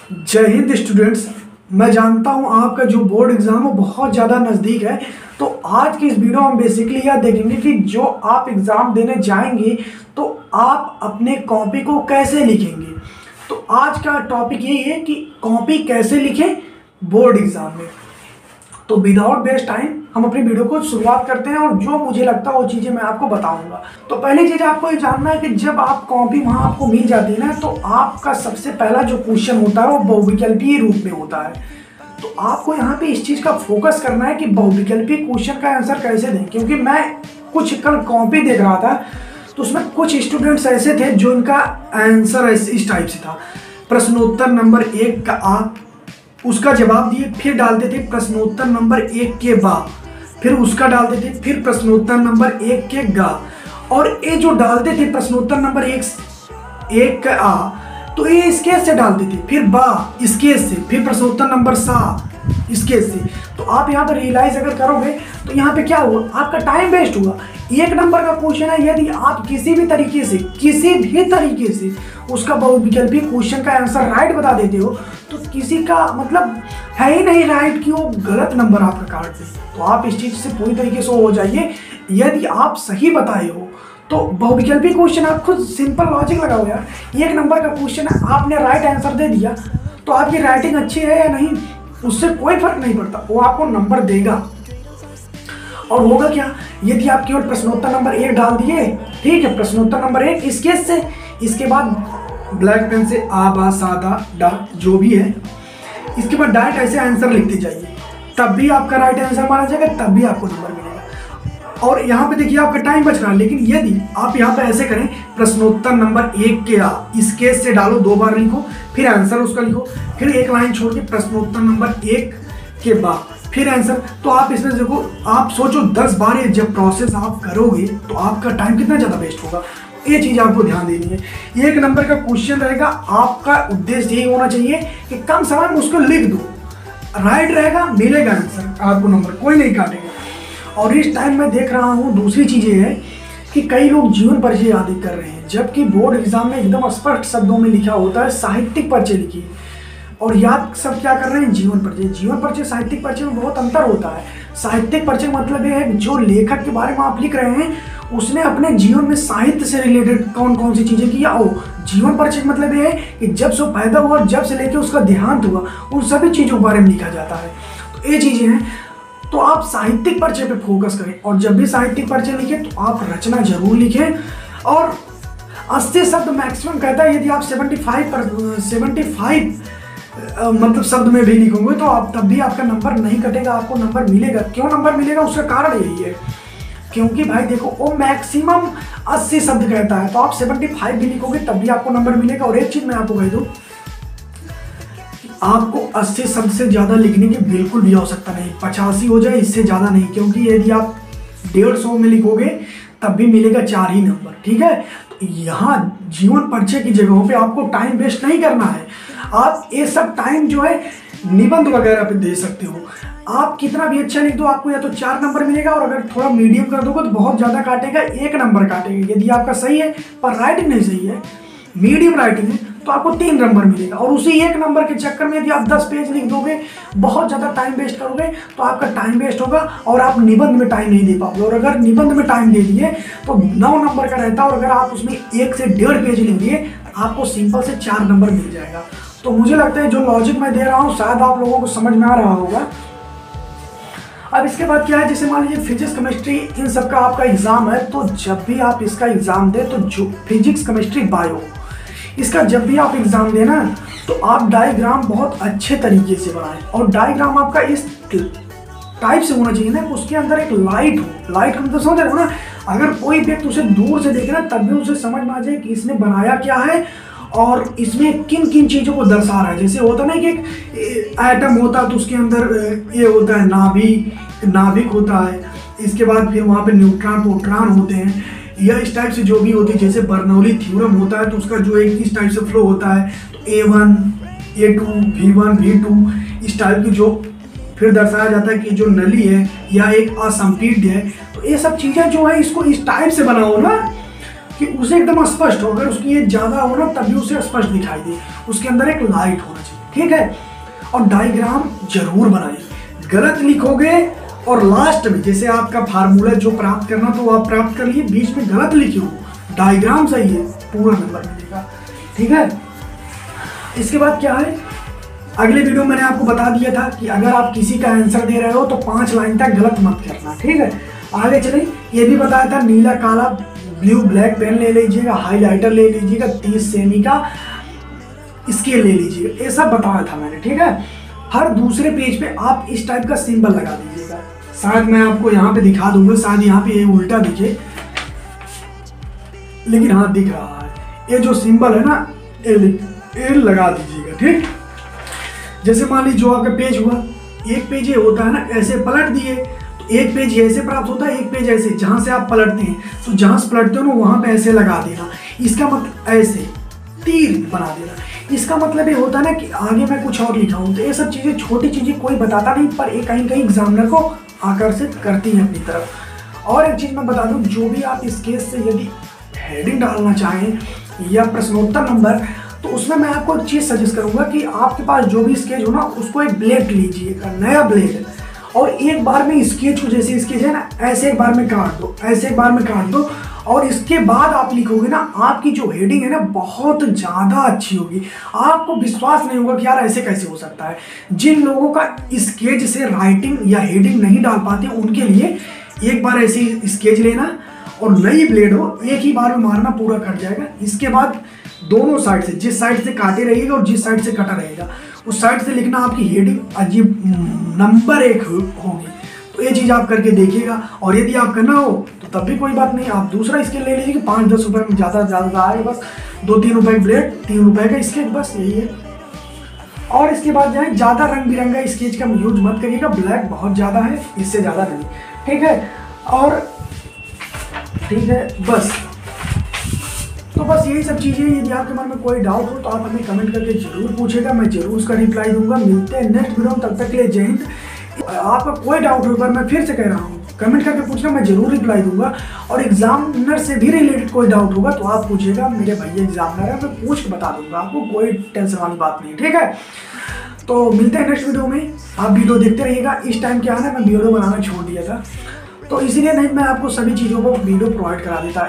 जय हिंद स्टूडेंट्स। मैं जानता हूं आपका जो बोर्ड एग्ज़ाम है बहुत ज़्यादा नज़दीक है। तो आज की इस वीडियो में हम बेसिकली यह देखेंगे कि जो आप एग्ज़ाम देने जाएंगे तो आप अपने कॉपी को कैसे लिखेंगे। तो आज का टॉपिक यही है कि कॉपी कैसे लिखें बोर्ड एग्ज़ाम में। तो विदाउट वेस्ट टाइम हम अपनी वीडियो को शुरुआत करते हैं और जो मुझे लगता है वो चीज़ें मैं आपको बताऊंगा। तो पहली चीज़ आपको ये जानना है कि जब आप कॉपी वहाँ आपको मिल जाती है ना, तो आपका सबसे पहला जो क्वेश्चन होता है वो बहुविकल्पीय रूप में होता है। तो आपको यहाँ पे इस चीज़ का फोकस करना है कि बहुविकल्पीय क्वेश्चन का आंसर कैसे दें, क्योंकि मैं कुछ कल कॉपी देख रहा था तो उसमें कुछ स्टूडेंट्स ऐसे थे जो इनका आंसर इस टाइप से था। प्रश्नोत्तर नंबर 1 का आ, उसका जवाब दिए, फिर डालते थे प्रश्नोत्तर नंबर 1 के बा, फिर उसका डालते थे, फिर प्रश्नोत्तर नंबर 1 के गा, और ये जो डालते थे प्रश्नोत्तर नंबर 1 का आ, तो ये स्केच से डालते थे, फिर बा स्केच से, फिर प्रश्नोत्तर नंबर सा स्केच से। तो आप यहाँ पर रियलाइज अगर करोगे तो यहाँ पे क्या हुआ, आपका टाइम वेस्ट हुआ। 1 नंबर का क्वेश्चन है, यदि आप किसी भी तरीके से उसका बहुविकल्पी क्वेश्चन का आंसर राइट बता देते हो तो किसी का मतलब है ही नहीं राइट कि वो गलत नंबर आपका काट दे। तो आप इस चीज़ से पूरी तरीके से हो जाइए। यदि आप सही बताए हो तो बहुविकल्पी क्वेश्चन आप खुद सिंपल लॉजिक लगाओ यार। 1 नंबर का क्वेश्चन है, आपने राइट आंसर दे दिया तो आपकी राइटिंग अच्छी है या नहीं उससे कोई फर्क नहीं पड़ता, वो आपको नंबर देगा। और होगा क्या, यदि आप केवल प्रश्नोत्तर नंबर 1 डाल दिए, ठीक है, प्रश्नोत्तर नंबर 1 स्केच से, इसके बाद ब्लैक पेन से आ बा सा दा डा जो भी है, इसके बाद डायरेक्ट ऐसे आंसर लिखते जाइए, तब भी आपका राइट आंसर माना जाएगा, तब भी आपको नंबर मिलेगा। और यहाँ पे देखिए आपका टाइम बच रहा है। लेकिन यदि आप यहाँ पे ऐसे करें, प्रश्नोत्तर नंबर 1 के आ स्केच से डालो, 2 बार लिखो, फिर आंसर उसका लिखो, फिर एक लाइन छोड़ के प्रश्नोत्तर नंबर 1 के बाद फिर आंसर, तो आप इसमें देखो, आप सोचो 10 बार ये जब प्रोसेस आप करोगे तो आपका टाइम कितना ज़्यादा वेस्ट होगा। ये चीज़ आपको ध्यान देनी है। 1 नंबर का क्वेश्चन रहेगा, आपका उद्देश्य यही होना चाहिए कि कम समय में उसको लिख दो, राइट रहेगा, मिलेगा आंसर, आपको नंबर कोई नहीं काटेगा। और इस टाइम मैं देख रहा हूँ दूसरी चीज़ें है कि कई लोग जीवन परिचय याद कर रहे हैं, जबकि बोर्ड एग्जाम में एकदम स्पष्ट शब्दों में लिखा होता है साहित्यिक परिचय लिखिए, और याद सब क्या कर रहे हैं, जीवन परिचय। जीवन परिचय साहित्यिक परिचय में बहुत अंतर होता है। साहित्यिक परिचय मतलब ये है जो लेखक के बारे में आप लिख रहे हैं उसने अपने जीवन में साहित्य से रिलेटेड कौन कौन सी चीज़ें की। जीवन परिचय मतलब ये है कि जब से पैदा हुआ और जब से लेकर उसका देहांत हुआ उन सभी चीज़ों के बारे में लिखा जाता है। तो ये चीज़ें हैं, तो आप साहित्यिक परिचय पे फोकस करें, और जब भी साहित्यिक परिचय लिखें तो आप रचना जरूर लिखें। और 80 शब्द मैक्सिमम कहता है, यदि आप 75 मतलब शब्द में भी लिखोगे तो आप तब भी आपका नंबर नहीं कटेगा, आपको नंबर मिलेगा। क्यों नंबर मिलेगा, उसका कारण यही है क्योंकि भाई देखो वो मैक्सिमम 80 शब्द कहता है, तो आप 75 भी लिखोगे तब भी आपको नंबर मिलेगा। और एक चीज़ मैं आपको कह दूँ, आपको 80 शब्द से ज़्यादा लिखने की बिल्कुल भी आवश्यकता नहीं, 85 हो जाए, इससे ज़्यादा नहीं, क्योंकि यदि आप 150 में लिखोगे तब भी मिलेगा 4 ही नंबर, ठीक है। तो यहाँ जीवन परिचय की जगहों पे आपको टाइम वेस्ट नहीं करना है। आप ये सब टाइम जो है निबंध वगैरह पे दे सकते हो। आप कितना भी अच्छा लिख दो आपको या तो 4 नंबर मिलेगा, और अगर थोड़ा मीडियम कर दोगे तो बहुत ज़्यादा काटेगा, 1 नंबर काटेगा। यदि आपका सही है पर राइटिंग नहीं सही है, मीडियम राइटिंग है, तो आपको 3 नंबर मिलेगा। और उसी 1 नंबर के चक्कर में यदि आप 10 पेज लिख दोगे, बहुत ज़्यादा टाइम वेस्ट करोगे तो आपका टाइम वेस्ट होगा और आप निबंध में टाइम नहीं दे पाओगे। और अगर निबंध में टाइम दे दिए तो 9 नंबर का रहता है, और अगर आप उसमें 1 से 1.5 पेज लिख दिए आपको सिंपल से 4 नंबर मिल जाएगा। तो मुझे लगता है जो लॉजिक मैं दे रहा हूँ शायद आप लोगों को समझ में आ रहा होगा। अब इसके बाद क्या है, जैसे मान लीजिए फिजिक्स केमिस्ट्री इन सब का आपका एग्जाम है, तो जब भी आप इसका एग्जाम दें तो जो फिजिक्स केमिस्ट्री बायो, इसका जब भी आप एग्जाम देना तो आप डायग्राम बहुत अच्छे तरीके से बनाएं। और डायग्राम आपका इस टाइप से होना चाहिए ना, उसके अंदर एक लाइट हो। लाइट का मतलब समझ रहे हो ना, अगर कोई व्यक्ति उसे दूर से देखे ना तब भी उसे समझ में आ जाए कि इसने बनाया क्या है और इसमें किन किन चीज़ों को दर्शा रहा है। जैसे होता ना कि एक एटम होता है तो उसके अंदर ये होता है नाभिक होता है, इसके बाद फिर वहाँ पे न्यूट्रॉन प्रोटॉन होते हैं, या इस टाइप से जो भी होती है। जैसे बर्नौली थ्योरम होता है तो उसका जो एक इस टाइप से फ्लो होता है, तो A1 A2 V1 V2 इस टाइप की जो फिर दर्शाया जाता है कि जो नली है या एक असंपीड्य है। तो ये सब चीज़ें जो है इसको इस टाइप से बनाओ ना कि उसे एकदम स्पष्ट हो। अगर उसकी ये ज़्यादा हो ना तभी उसे स्पष्ट दिखाई दे, उसके अंदर एक लाइट होना चाहिए। ठीक है। और डायग्राम जरूर बनाइए, गलत लिखोगे और लास्ट में जैसे आपका फार्मूला जो प्राप्त करना तो आप प्राप्त कर लिए, बीच में गलत लिखे हो, डायग्राम सही है, पूरा नंबर मिलेगा, ठीक है। इसके बाद क्या है, अगले वीडियो मैंने आपको बता दिया था कि अगर आप किसी का आंसर दे रहे हो तो 5 लाइन तक गलत मत करना, ठीक है। आगे चले, ये भी बताया था नीला काला ब्लू ब्लैक पेन ले लीजिएगा, हाईलाइटर ले लीजिएगा, 30 सेमी का स्केल ले लीजिएगा, ये सब बताया था मैंने, ठीक है। हर दूसरे पेज पे आप इस टाइप का सिंबल लगा दीजिएगा, शायद मैं आपको यहाँ पे दिखा दूंगा, शायद यहाँ पे ये उल्टा दिखे, लेकिन हाँ दिख रहा है, ये जो सिंबल है ना ये लगा दीजिएगा, ठीक। जैसे मान लीजिए जो आपका पेज हुआ, एक पेज ये होता है ना, ऐसे पलट दिए तो एक पेज ऐसे प्राप्त होता है, एक पेज ऐसे, जहां से आप पलटते हैं तो जहां से पलटते हो ना वहां पे ऐसे लगा देना, इसका मतलब ऐसे तीर बना देना, इसका मतलब ये होता है ना कि आगे मैं कुछ और लिखा हूं। तो ये सब चीजें, छोटी चीजें कोई बताता नहीं, पर ये कहीं कहीं एग्जामिनर को आकर्षित करती है अपनी तरफ। और एक चीज मैं बता दूं, जो भी आप इस केस से यदि हेडिंग डालना चाहें या प्रश्नोत्तर नंबर, तो उसमें मैं आपको एक चीज़ सजेस्ट करूंगा कि आपके पास जो भी स्केच हो ना, उसको एक ब्लेड लीजिएगा, नया ब्लेड, और एक बार में स्केच को, जैसे स्केच है ना, ऐसे एक बार में काट दो, ऐसे एक बार में काट दो, और इसके बाद आप लिखोगे ना, आपकी जो हेडिंग है ना बहुत ज़्यादा अच्छी होगी। आपको विश्वास नहीं होगा कि यार ऐसे कैसे हो सकता है। जिन लोगों का स्केच से राइटिंग या हेडिंग नहीं डाल पाते, उनके लिए एक बार ऐसे स्केच लेना और नई ब्लेड हो, एक ही बार में मारना, पूरा कट जाएगा। इसके बाद दोनों साइड से, जिस साइड से काटे रहेगा और जिस साइड से कटा रहेगा, उस साइड से लिखना, आपकी हेडिंग अजीब नंबर 1 होगी। तो ये चीज़ आप करके देखिएगा, और यदि आप करना हो तो तब भी कोई बात नहीं, आप दूसरा स्केल ले लीजिए, 5-10 रुपये में ज़्यादा ज़्यादा आएगा, बस 2-3 रुपये की ब्लेड, 3 रुपये का स्केच, बस यही है। और इसके बाद जाए, ज़्यादा रंग बिरंगा स्केच का यूज मत करिएगा, ब्लैक बहुत ज़्यादा है, इससे ज़्यादा नहीं, ठीक है। और ठीक है, बस तो बस यही सब चीज़ें। यदि आपके मन में कोई डाउट हो तो आप हमें कमेंट करके जरूर पूछेगा, मैं जरूर उसका रिप्लाई दूंगा। मिलते हैं नेक्स्ट वीडियो में, तब तक के लिए जय हिंद। आपका कोई डाउट हो, पर मैं फिर से कह रहा हूँ, कमेंट करके पूछना, मैं जरूर रिप्लाई दूंगा। और एग्जामिनर से भी रिलेटेड कोई डाउट होगा तो आप पूछिएगा, मेरे भैया एग्जामिनर है, मैं पूछ के बता दूंगा आपको, कोई टेंशन वाली बात नहीं, ठीक है। तो मिलते हैं नेक्स्ट वीडियो में, आप वीडियो देखते रहिएगा। इस टाइम क्या है ना, मैं वीडियो बनाना छोड़ दिया था, तो इसीलिए नहीं मैं आपको सभी चीज़ों को वीडियो प्रोवाइड करा देता।